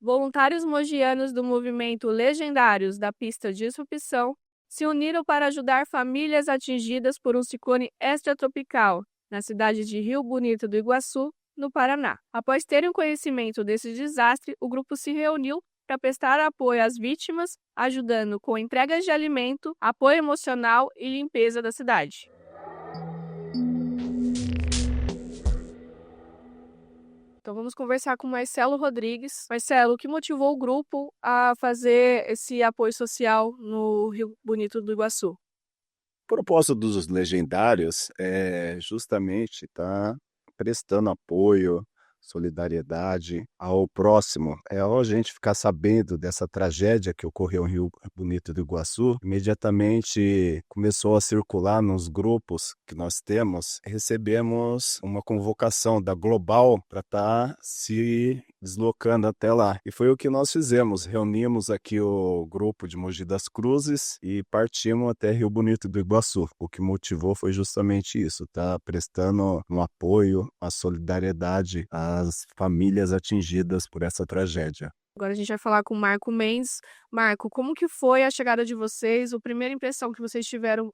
Voluntários mogianos do movimento Legendários da Pista de Disrupção se uniram para ajudar famílias atingidas por um ciclone extratropical na cidade de Rio Bonito do Iguaçu, no Paraná. Após terem conhecimento desse desastre, o grupo se reuniu para prestar apoio às vítimas, ajudando com entregas de alimento, apoio emocional e limpeza da cidade. Então vamos conversar com Marcelo Rodrigues. Marcelo, o que motivou o grupo a fazer esse apoio social no Rio Bonito do Iguaçu? O propósito dos legendários é justamente estar prestando apoio, solidariedade ao próximo. É ao a gente ficar sabendo dessa tragédia que ocorreu em Rio Bonito do Iguaçu, imediatamente começou a circular nos grupos que nós temos, recebemos uma convocação da Global para estar se deslocando até lá. E foi o que nós fizemos, reunimos aqui o grupo de Mogi das Cruzes e partimos até Rio Bonito do Iguaçu. O que motivou foi justamente isso, tá prestando um apoio, a solidariedade às famílias atingidas por essa tragédia. Agora a gente vai falar com o Marco Mendes. Marco, como que foi a chegada de vocês? A primeira impressão que vocês tiveram?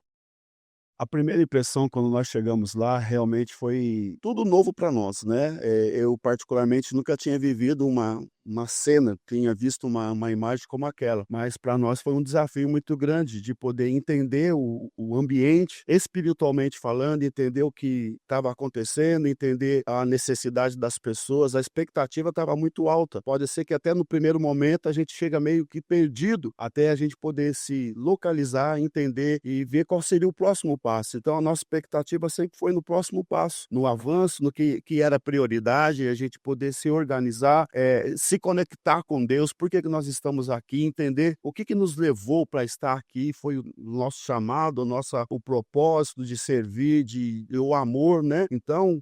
A primeira impressão quando nós chegamos lá realmente foi tudo novo para nós, né. Eu particularmente nunca tinha vivido uma cena, tinha visto uma imagem como aquela, mas para nós foi um desafio muito grande de poder entender o ambiente, espiritualmente falando, entender o que estava acontecendo, entender a necessidade das pessoas, a expectativa estava muito alta. Pode ser que até no primeiro momento a gente chega meio que perdido, até a gente poder se localizar, entender e ver qual seria o próximo passo. Então a nossa expectativa sempre foi no próximo passo, no avanço, no que era prioridade, a gente poder se organizar, se conectar com Deus, por que nós estamos aqui, entender o que nos levou para estar aqui, foi o nosso chamado, o propósito de servir, o amor, né? Então,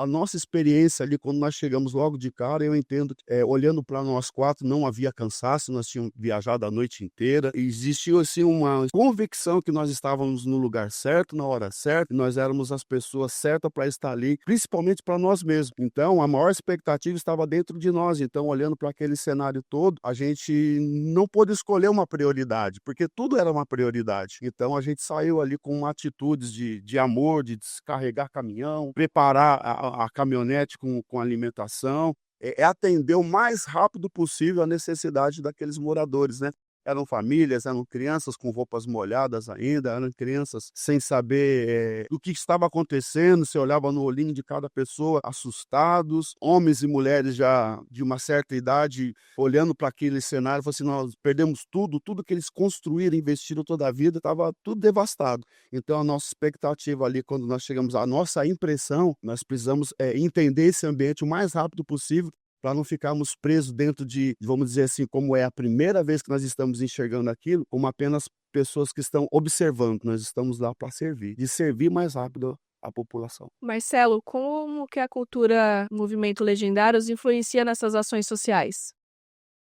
a nossa experiência ali, quando nós chegamos logo de cara, eu entendo que, olhando para nós 4, não havia cansaço, nós tínhamos viajado a noite inteira, e existiu, assim, uma convicção que nós estávamos no lugar certo, na hora certa, e nós éramos as pessoas certas para estar ali, principalmente para nós mesmos. Então, a maior expectativa estava dentro de nós, então, olhando para aquele cenário todo, a gente não pôde escolher uma prioridade, porque tudo era uma prioridade. Então, a gente saiu ali com atitudes de amor, de descarregar caminhão, preparar a caminhonete com alimentação, atender o mais rápido possível a necessidade daqueles moradores, né. Eram famílias, eram crianças com roupas molhadas ainda, eram crianças sem saber, o que estava acontecendo, você olhava no olhinho de cada pessoa, assustados, homens e mulheres já de uma certa idade, olhando para aquele cenário, falou assim: "Nós perdemos tudo, tudo que eles construíram, investiram toda a vida, estava tudo devastado". Então a nossa expectativa ali, quando nós chegamos, a nossa impressão, nós precisamos, entender esse ambiente o mais rápido possível, para não ficarmos presos dentro de, vamos dizer assim, como é a primeira vez que nós estamos enxergando aquilo, como apenas pessoas que estão observando. Nós estamos lá para servir, de servir mais rápido a população. Marcelo, como que a cultura Movimento Legendários influencia nessas ações sociais?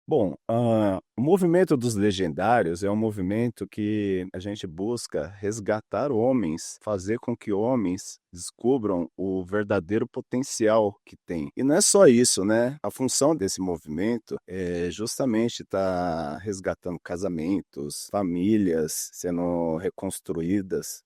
Bom, o movimento dos legendários é um movimento que a gente busca resgatar homens, fazer com que homens descubram o verdadeiro potencial que têm. E não é só isso, né? A função desse movimento é justamente estar resgatando casamentos, famílias sendo reconstruídas.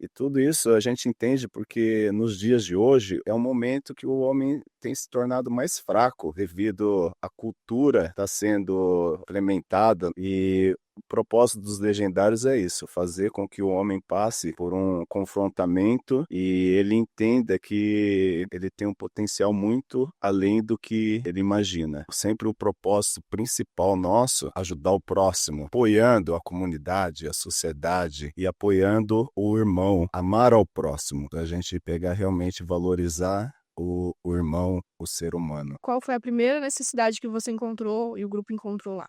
E tudo isso a gente entende porque nos dias de hoje é um momento que o homem tem se tornado mais fraco devido à cultura estar sendo implementada e o propósito dos legendários é isso, fazer com que o homem passe por um confrontamento e ele entenda que ele tem um potencial muito além do que ele imagina. Sempre o propósito principal nosso, ajudar o próximo, apoiando a comunidade, a sociedade e apoiando o irmão, amar ao próximo. A gente pegar realmente valorizar o irmão, o ser humano. Qual foi a primeira necessidade que você encontrou e o grupo encontrou lá?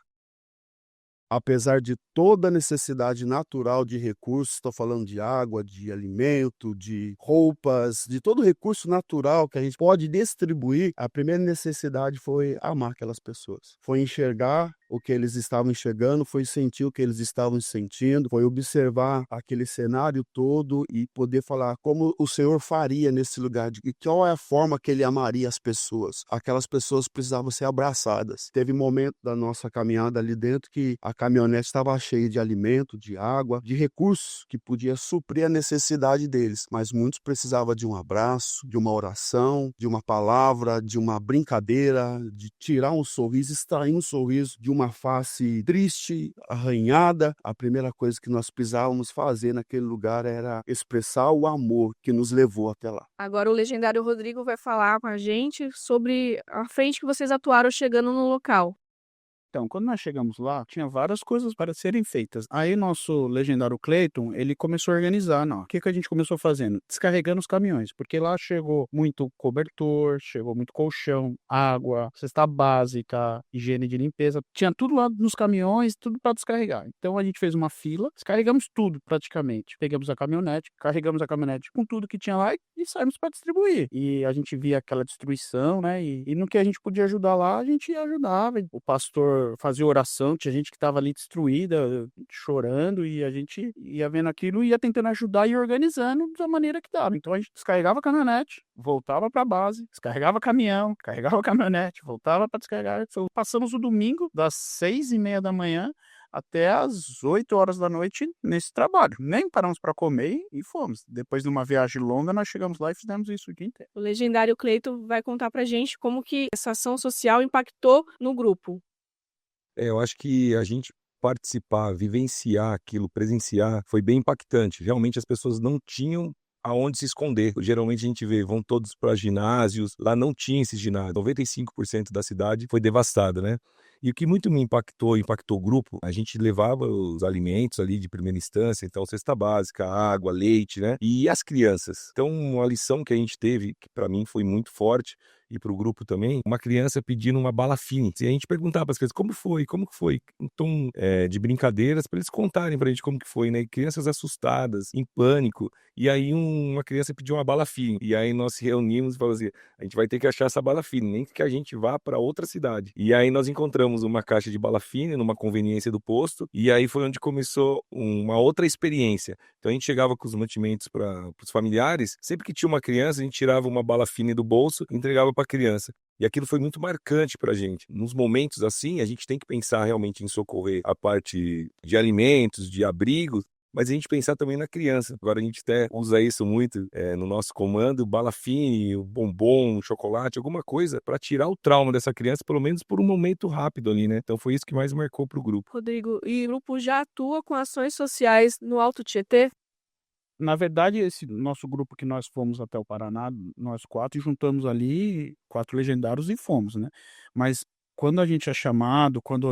Apesar de toda a necessidade natural de recursos, estou falando de água, de alimento, de roupas, de todo recurso natural que a gente pode distribuir, a primeira necessidade foi amar aquelas pessoas. Foi enxergar o que eles estavam enxergando, foi sentir o que eles estavam sentindo, foi observar aquele cenário todo e poder falar como o Senhor faria nesse lugar, de qual é a forma que ele amaria as pessoas. Aquelas pessoas precisavam ser abraçadas. Teve momento da nossa caminhada ali dentro que a caminhonete estava cheia de alimento, de água, de recursos que podia suprir a necessidade deles, mas muitos precisavam de um abraço, de uma oração, de uma palavra, de uma brincadeira, de tirar um sorriso, extrair um sorriso de uma face triste, arranhada. A primeira coisa que nós precisávamos fazer naquele lugar era expressar o amor que nos levou até lá. Agora o legendário Rodrigo vai falar com a gente sobre a frente que vocês atuaram chegando no local. Então, quando nós chegamos lá, tinha várias coisas para serem feitas. Aí nosso legendário Cleiton, ele começou a organizar, não. O que a gente começou fazendo? Descarregando os caminhões, porque lá chegou muito cobertor, chegou muito colchão, água, cesta básica, higiene de limpeza. Tinha tudo lá nos caminhões, tudo para descarregar. Então a gente fez uma fila, descarregamos tudo praticamente. Pegamos a caminhonete, carregamos a caminhonete com tudo que tinha lá e saímos para distribuir. E a gente via aquela destruição, né? E no que a gente podia ajudar lá, a gente ajudava. O pastor fazia oração, tinha gente que estava ali destruída, chorando, e a gente ia vendo aquilo e ia tentando ajudar e organizando da maneira que dava. Então a gente descarregava a caminhonete, voltava para a base, descarregava caminhão, carregava a caminhonete, voltava para descarregar. Passamos o domingo das 6:30 da manhã até as 8 horas da noite nesse trabalho. Nem paramos para comer e fomos. Depois de uma viagem longa, nós chegamos lá e fizemos isso o dia inteiro. O legendário Cleiton vai contar pra gente como que essa ação social impactou no grupo. Eu acho que a gente participar, vivenciar aquilo, presenciar, foi bem impactante. Realmente as pessoas não tinham aonde se esconder. Geralmente a gente vê, vão todos para ginásios, lá não tinha esse ginásio. 95% da cidade foi devastada, né? E o que muito me impactou o grupo, a gente levava os alimentos ali de primeira instância, então cesta básica, água, leite, né? E as crianças. Então, uma lição que a gente teve, que para mim foi muito forte, e para o grupo também, uma criança pedindo uma bala fine. E a gente perguntava para as crianças, como que foi? Um tom de brincadeiras, para eles contarem para a gente como que foi, né? E crianças assustadas, em pânico. E aí uma criança pediu uma bala fine. E aí nós se reunimos e falamos assim, a gente vai ter que achar essa bala fine, nem que a gente vá para outra cidade. E aí nós encontramos uma caixa de bala fine numa conveniência do posto, e aí foi onde começou uma outra experiência. Então a gente chegava com os mantimentos para os familiares, sempre que tinha uma criança, a gente tirava uma bala fine do bolso e entregava para a criança. E aquilo foi muito marcante para a gente. Nos momentos assim, a gente tem que pensar realmente em socorrer a parte de alimentos, de abrigos, mas a gente pensar também na criança. Agora a gente até usa isso muito no nosso comando, bala fine, o bombom, o chocolate, alguma coisa para tirar o trauma dessa criança, pelo menos por um momento rápido ali, né? Então foi isso que mais marcou pro grupo. Rodrigo, e o grupo já atua com ações sociais no Alto Tietê? Na verdade, esse nosso grupo que nós fomos até o Paraná, nós 4, e juntamos ali 4 legendários e fomos, né. Mas quando a gente é chamado, quando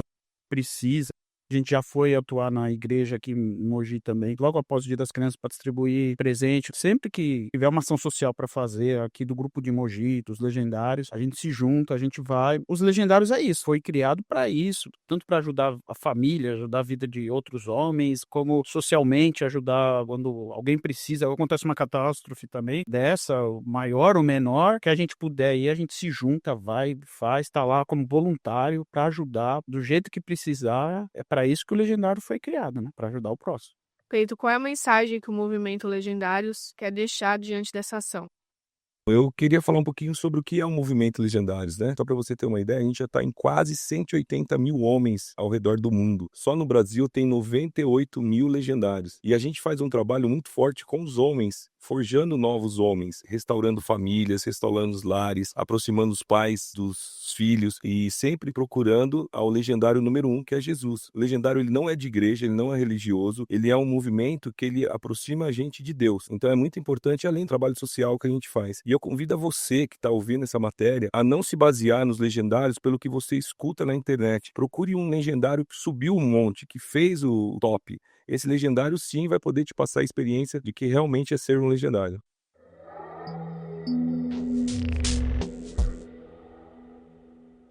precisa, a gente já foi atuar na igreja aqui em Mogi também, logo após o Dia das Crianças, para distribuir presente. Sempre que tiver uma ação social para fazer aqui do grupo de Mogi, dos legendários, a gente se junta, a gente vai. Os legendários é isso, foi criado para isso, tanto para ajudar a família, ajudar a vida de outros homens, como socialmente ajudar quando alguém precisa, acontece uma catástrofe também, dessa, maior ou menor, que a gente puder ir, a gente se junta, vai, faz, tá lá como voluntário para ajudar do jeito que precisar. É para isso que o legendário foi criado, né? Para ajudar o próximo. Cleiton, qual é a mensagem que o movimento Legendários quer deixar diante dessa ação? Eu queria falar um pouquinho sobre o que é o movimento Legendários, né? Só para você ter uma ideia, a gente já está em quase 180 mil homens ao redor do mundo. Só no Brasil tem 98 mil legendários. E a gente faz um trabalho muito forte com os homens, forjando novos homens, restaurando famílias, restaurando os lares, aproximando os pais dos filhos e sempre procurando ao legendário número 1, que é Jesus. O legendário, ele não é de igreja, ele não é religioso, ele é um movimento que ele aproxima a gente de Deus. Então é muito importante, além do trabalho social que a gente faz. E eu convido a você que está ouvindo essa matéria a não se basear nos legendários pelo que você escuta na internet. Procure um legendário que subiu um monte, que fez o top. Esse legendário sim vai poder te passar a experiência de que realmente é ser um legendário.